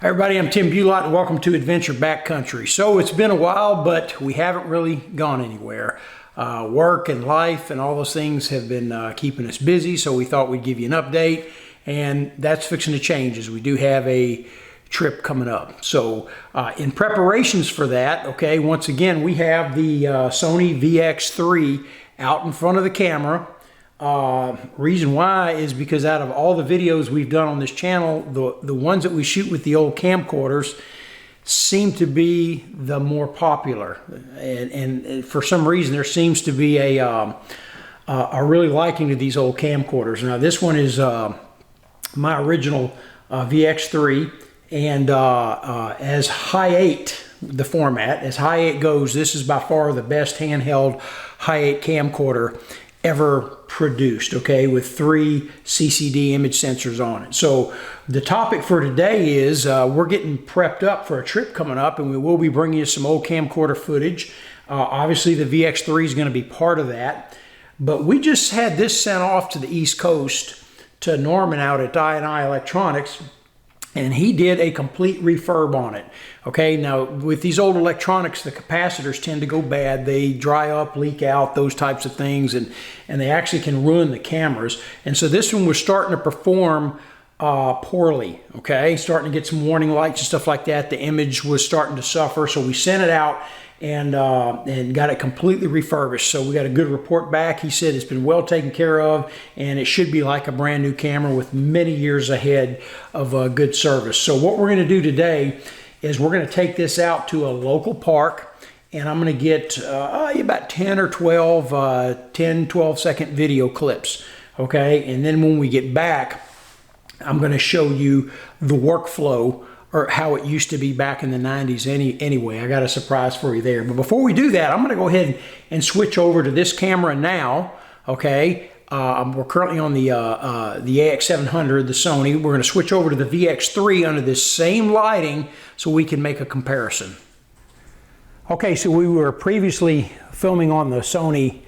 Hi everybody, I'm Tim Bulott and welcome to Adventure Backcountry. So it's been a while, but we haven't really gone anywhere. Work and life and all those things have been keeping us busy, so we thought we'd give you an update, and that's fixing to change as we do have a trip coming up. So in preparations for that, okay, once again we have the Sony VX3 out in front of the camera. Reason why is because out of all the videos we've done on this channel, the ones that we shoot with the old camcorders seem to be the more popular, and for some reason there seems to be a really liking to these old camcorders. Now this one is my original VX3, and as Hi-8 the format, as Hi-8 goes, this is by far the best handheld Hi-8 camcorder ever produced, okay, with 3 CCD image sensors on it. So the topic for today is we're getting prepped up for a trip coming up, and we will be bringing you some old camcorder footage. Obviously the VX3 is going to be part of that, but we just had this sent off to the East Coast to Norman out at I&I Electronics, and he did a complete refurb on it. Okay, now with these old electronics, the capacitors tend to go bad. They dry up, leak out, those types of things, and they actually can ruin the cameras. And so this one was starting to perform poorly, okay? Starting to get some warning lights and stuff like that. The image was starting to suffer, so we sent it out and got it completely refurbished. So we got a good report back. He said it's been well taken care of, and it should be like a brand new camera with many years ahead of good service. So what we're going to do today is we're going to take this out to a local park, and I'm going to get about 10 or 12 second video clips, okay? And then when we get back, I'm going to show you the workflow, or how it used to be back in the 90s anyway. I got a surprise for you there. But before we do that, I'm going to go ahead and switch over to this camera now, okay? We're currently on the AX700, the Sony. We're going to switch over to the VX3 under this same lighting so we can make a comparison. Okay, so we were previously filming on the Sony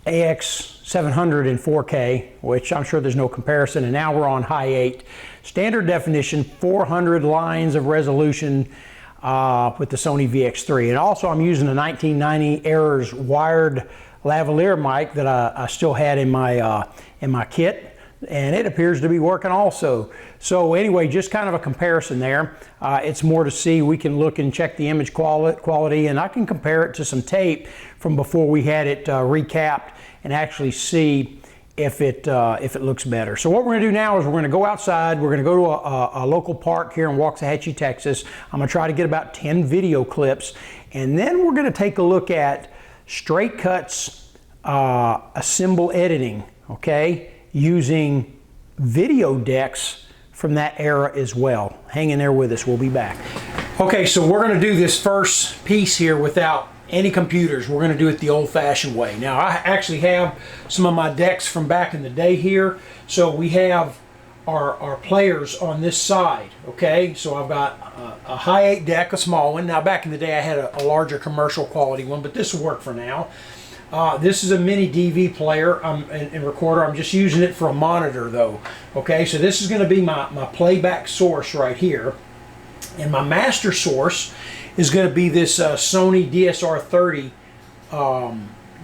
AX700 in 4K, which I'm sure there's no comparison, and now we're on Hi-8. Standard definition, 400 lines of resolution with the Sony VX3. And also I'm using a 1990 Errors wired lavalier mic that I still had in my kit, and it appears to be working also. So anyway, just kind of a comparison there. It's more to see. We can look and check the image quality, and I can compare it to some tape from before we had it recapped and actually see if it looks better. So what we're going to do now is we're going to go outside. We're going to go to a local park here in Waxahachie, Texas. I'm going to try to get about 10 video clips, and then we're going to take a look at straight cuts, assemble editing, okay, using video decks from that era as well. Hang in there with us. We'll be back. Okay, so we're going to do this first piece here without any computers. We're going to do it the old-fashioned way. Now, I actually have some of my decks from back in the day here. So we have our players on this side, okay? So I've got a Hi-8 deck, a small one. Now, back in the day, I had a larger commercial quality one, but this will work for now. This is a mini DV player and recorder. I'm just using it for a monitor, though, okay? So this is going to be my playback source right here. And my master source is going to be this Sony DSR30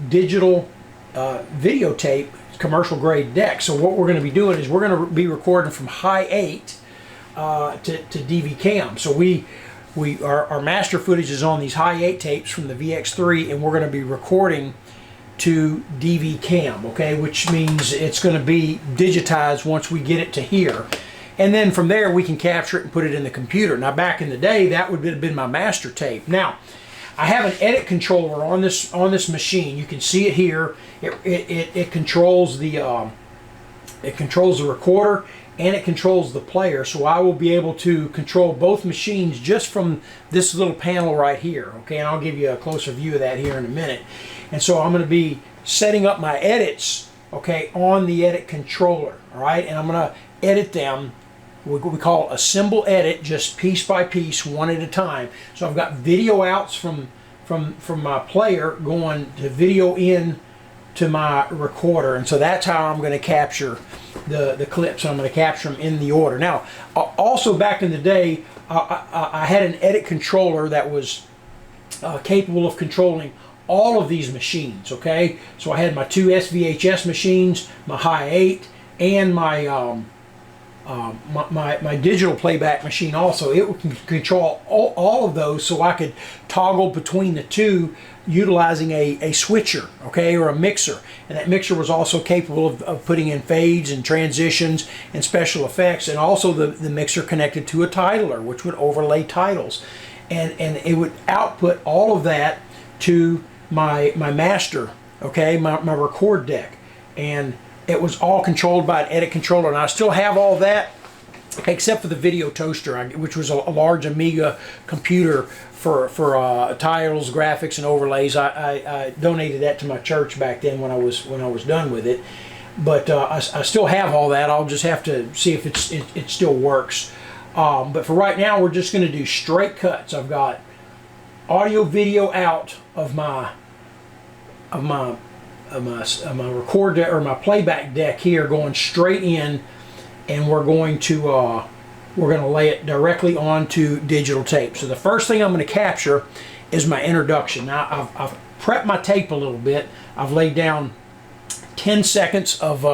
digital videotape commercial grade deck. So what we're going to be doing is we're going to be recording from Hi-8 to DVCam. So our master footage is on these Hi-8 tapes from the VX3, and we're going to be recording to DVCam, okay, which means it's going to be digitized once we get it to here. And then from there we can capture it and put it in the computer. Now back in the day, that would have been my master tape. Now I have an edit controller on this machine. You can see it here. It controls the recorder, and it controls the player. So I will be able to control both machines just from this little panel right here. Okay, and I'll give you a closer view of that here in a minute. And so I'm going to be setting up my edits, okay, on the edit controller. All right, and I'm going to edit them. We call assemble edit, just piece by piece, one at a time. So I've got video outs from my player going to video in to my recorder, and so that's how I'm going to capture the clips. I'm going to capture them in the order. Now, also back in the day, I had an edit controller that was capable of controlling all of these machines. Okay, so I had my two S-VHS machines, my Hi-8, and my my digital playback machine also. It would control all of those, so I could toggle between the two utilizing a switcher, okay, or a mixer. And that mixer was also capable of putting in fades and transitions and special effects, and also the mixer connected to a titler, which would overlay titles. And it would output all of that to my master, okay, my record deck. And it was all controlled by an edit controller, and I still have all that except for the video toaster, which was a large Amiga computer for titles, graphics, and overlays. I donated that to my church back then when I was done with it. But I still have all that. I'll just have to see if it still works. But for right now, we're just going to do straight cuts. I've got audio video out of my record deck, or my playback deck here, going straight in, and we're going to lay it directly onto digital tape. So the first thing I'm going to capture is my introduction. Now I've prepped my tape a little bit. I've laid down 10 seconds of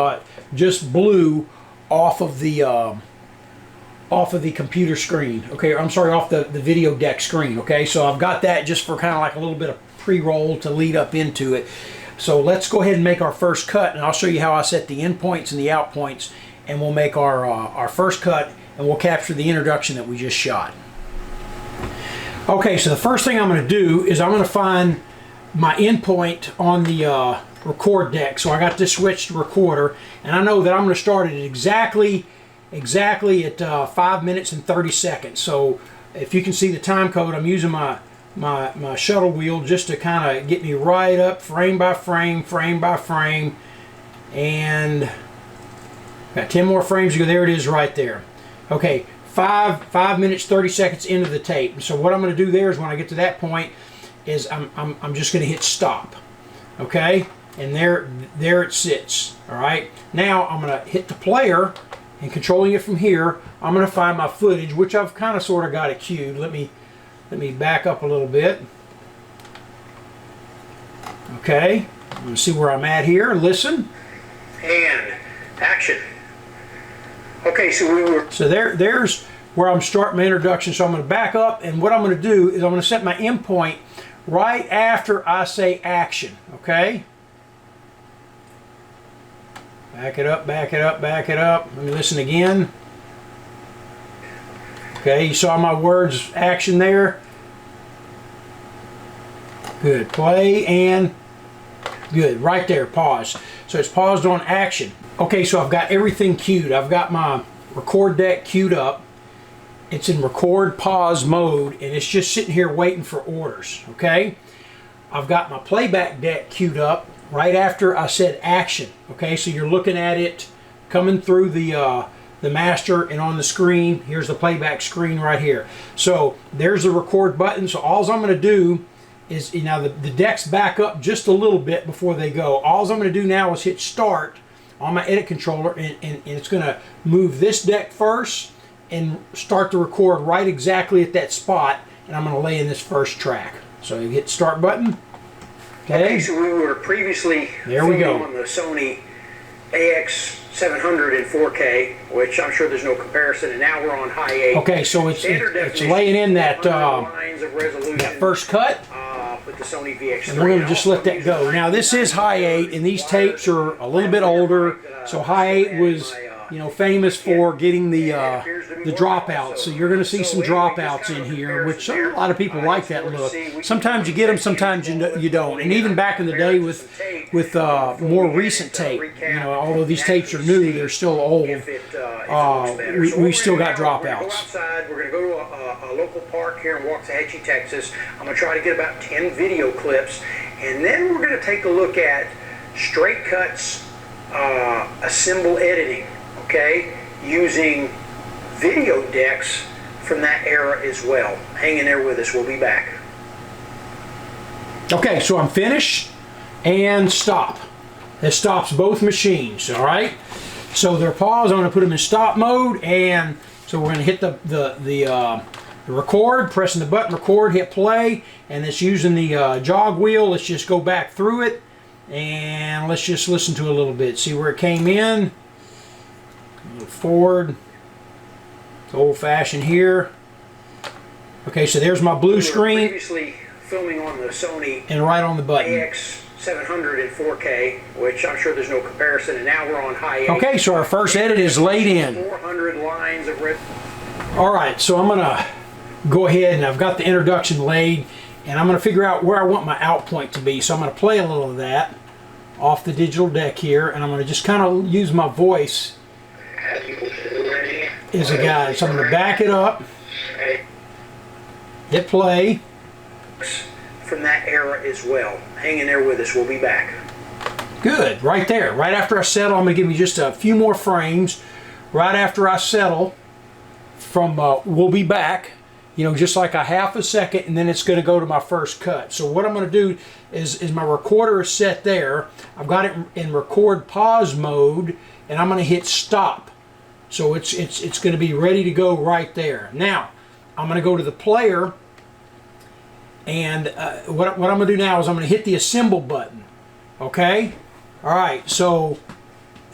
just blue off of the computer screen. Okay, I'm sorry, off the video deck screen. Okay, so I've got that just for kind of like a little bit of pre-roll to lead up into it. So let's go ahead and make our first cut, and I'll show you how I set the in points and the out points, and we'll make our first cut, and we'll capture the introduction that we just shot. Okay, so the first thing I'm going to do is I'm going to find my in point on the record deck. So I got this switched to recorder, and I know that I'm going to start it exactly at 5 minutes and 30 seconds. So if you can see the time code, I'm using my shuttle wheel just to kind of get me right up frame by frame, and got 10 more frames to go. There it is right there. Okay, 5 minutes 30 seconds into the tape. So what I'm going to do there is, when I get to that point, is I'm just going to hit stop. Okay, and there it sits. All right, now I'm going to hit the player, and controlling it from here, I'm going to find my footage, which I've kind of sort of got it queued. Let me back up a little bit. Okay, I'm going to see where I'm at here. Listen. And action. Okay, so there's where I'm starting my introduction. So I'm going to back up, and what I'm going to do is I'm going to set my end point right after I say action. Okay. Back it up, back it up, back it up. Let me listen again. Okay, you saw my words, action there. Good, play, and good, right there, pause. So it's paused on action. Okay, so I've got everything queued. I've got my record deck queued up. It's in record pause mode, and it's just sitting here waiting for orders, okay? I've got my playback deck queued up right after I said action, okay? So you're looking at it coming through the master, and on the screen, here's the playback screen right here. So there's the record button. So all I'm going to do is, now the deck's back up just a little bit before they go. All I'm going to do now is hit start on my edit controller, and it's going to move this deck first and start to record right exactly at that spot, and I'm going to lay in this first track. So you hit start button. Okay, so we were previously filming on the Sony EVC100 in 4K, which I'm sure there's no comparison, and now we're on Hi-8. Okay, so it's laying in that first cut. With the Sony VX3. And we're going to just let that go. Now this is Hi-8, and these tapes are a little bit older. So Hi-8 was, famous for getting the dropouts. So you're going to see some dropouts in here, which a lot of people like that look. Sometimes you get them, sometimes you don't. And even back in the day with more recent tape, although these tapes are new, they're still old. We still got dropouts. We're going to go to a local park here in Waxahachie, Texas. I'm going to try to get about 10 video clips, and then we're going to take a look at straight cuts, assemble editing, okay, using video decks from that era as well. Hang in there with us, we'll be back. Okay, so I'm finished, and stop. It stops both machines, all right? So they're paused. I'm going to put them in stop mode, and so we're going to hit the record, pressing the button record, hit play, and it's using the jog wheel. Let's just go back through it, and let's just listen to it a little bit. See where it came in. Move forward. It's old-fashioned here. Okay, so there's my blue screen. Previously filming on the Sony and right on the button. EVC100 in 4K, which I'm sure there's no comparison, and now we're on Hi-8. Okay, so our first edit is laid in. 400 lines of red. All right, so I'm gonna go ahead and I've got the introduction laid, and I'm gonna figure out where I want my out point to be. So I'm gonna play a little of that off the digital deck here, and I'm gonna just kind of use my voice as a guide. So I'm gonna back it up, hit play. From that era as well. Hang in there with us, we'll be back. Good, right there. Right after I settle, I'm gonna give you just a few more frames. Right after I settle from we'll be back, you know, just like a half a second, and then it's gonna go to my first cut. So what I'm gonna do is my recorder is set there. I've got it in record pause mode, and I'm gonna hit stop. So it's gonna be ready to go right there. Now, I'm gonna go to the player, and what I'm going to do now is I'm going to hit the assemble button. Okay? Alright, so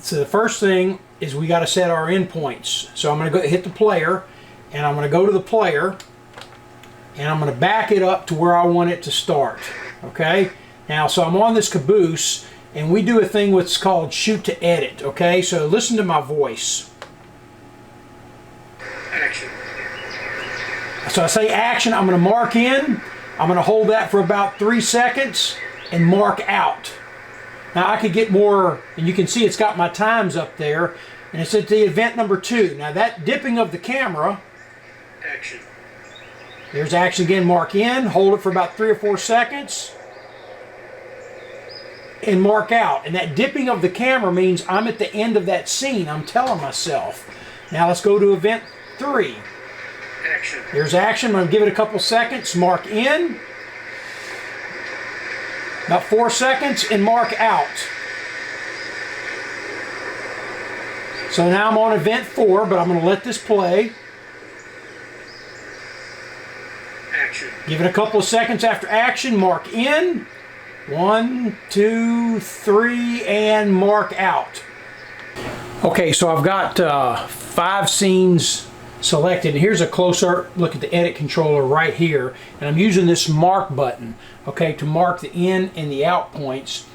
the first thing is we got to set our endpoints. So I'm going to go hit the player, and I'm going to go to the player, and I'm going to back it up to where I want it to start. Okay? Now, so I'm on this caboose, and we do a thing what's called shoot to edit. Okay? So listen to my voice. Action. So I say action, I'm going to mark in. I'm going to hold that for about 3 seconds and mark out. Now I could get more, and you can see it's got my times up there, and it's at the event number 2. Now that dipping of the camera, Action. There's action again, mark in, hold it for about 3 or 4 seconds, and mark out. And that dipping of the camera means I'm at the end of that scene, I'm telling myself. Now let's go to event 3. Action. There's action. I'm going to give it a couple seconds. Mark in. About 4 seconds and mark out. So now I'm on event 4, but I'm going to let this play. Action. Give it a couple of seconds after action. Mark in. 1, 2, 3, and mark out. Okay, so I've got 5 scenes selected. Here's a closer look at the edit controller right here, and I'm using this mark button, okay, to mark the in and the out points.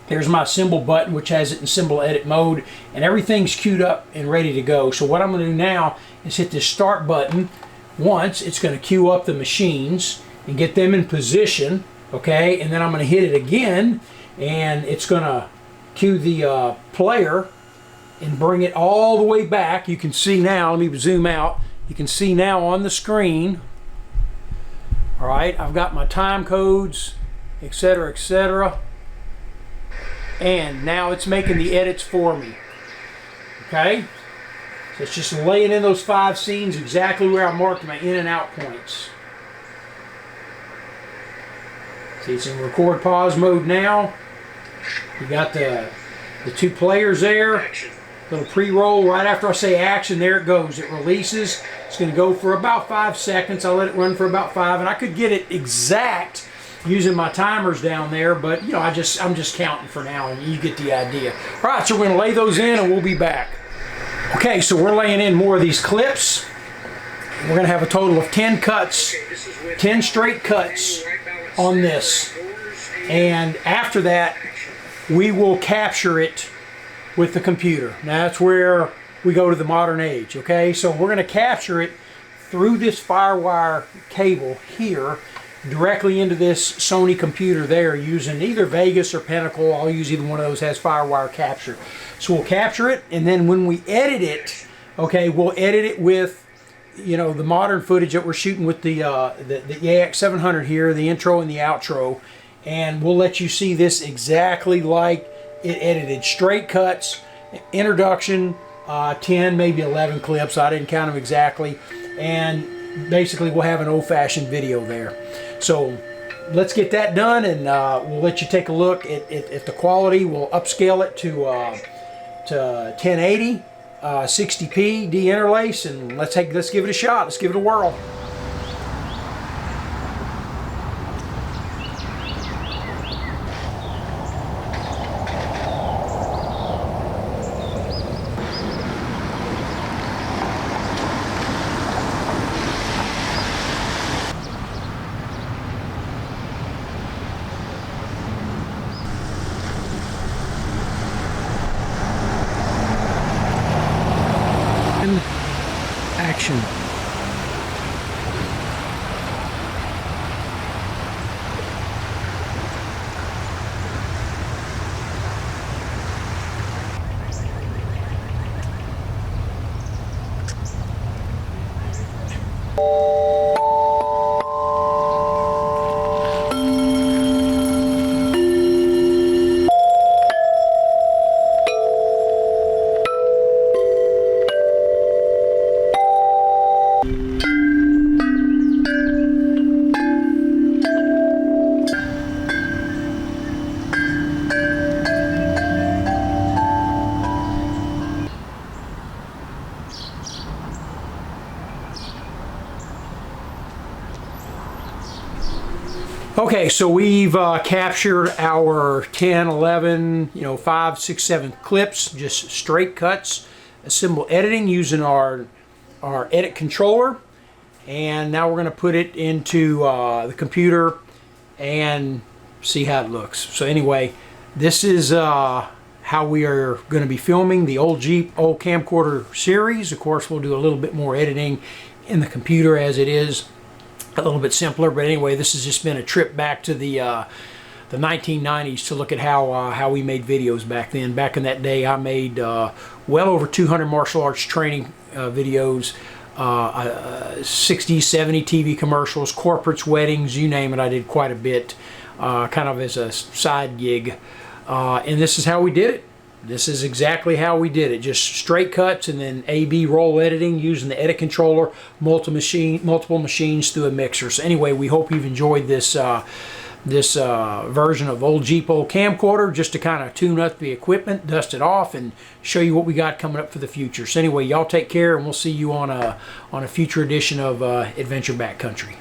Here's my symbol button, which has it in symbol edit mode, and everything's queued up and ready to go. So what I'm going to do now is hit this start button. Once it's going to queue up the machines and get them in position, okay, and then I'm going to hit it again, and it's going to cue the player and bring it all the way back. You can see now, let me zoom out, you can see now on the screen, all right, I've got my time codes, etc., etc., and now it's making the edits for me. Okay, so it's just laying in those 5 scenes exactly where I marked my in and out points. See, it's in record pause mode now. You got the 2 players there. Action. Little pre-roll right after I say action. There it goes. It releases. It's going to go for about 5 seconds. I'll let it run for about 5, and I could get it exact using my timers down there, but you know, I'm just counting for now, and you get the idea. All right, so we're going to lay those in, and we'll be back. Okay, so we're laying in more of these clips. We're going to have a total of 10 cuts, 10 straight cuts on this, and after that, we will capture it with the computer. Now that's where we go to the modern age, okay? So we're going to capture it through this FireWire cable here directly into this Sony computer there using either Vegas or Pinnacle. I'll use either one of those, has FireWire capture. So we'll capture it, and then when we edit it, okay, we'll edit it with, you know, the modern footage that we're shooting with the EVC100 here, the intro and the outro, and we'll let you see this exactly like it edited. Straight cuts, introduction, 10, maybe 11 clips. I didn't count them exactly. And basically we'll have an old-fashioned video there. So let's get that done, and we'll let you take a look at the quality. We'll upscale it to 1080, 60p deinterlace, and let's give it a shot. Let's give it a whirl. Action. Okay, so we've captured our 10, 11, 5, 6, 7 clips, just straight cuts, simple editing using our edit controller. And now we're going to put it into the computer and see how it looks. So anyway, this is how we are going to be filming the old camcorder series. Of course, we'll do a little bit more editing in the computer as it is a little bit simpler, but anyway, this has just been a trip back to the 1990s to look at how we made videos back then. Back in that day, I made well over 200 martial arts training videos, 60, 70 TV commercials, corporates, weddings, you name it. I did quite a bit, kind of as a side gig, and this is how we did it. This is exactly how we did it. Just straight cuts and then A/B roll editing using the edit controller, multiple machines through a mixer. So anyway, we hope you've enjoyed this version of old camcorder, just to kind of tune up the equipment, dust it off, and show you what we got coming up for the future. So anyway, y'all take care, and we'll see you on a future edition of Adventure Backcountry.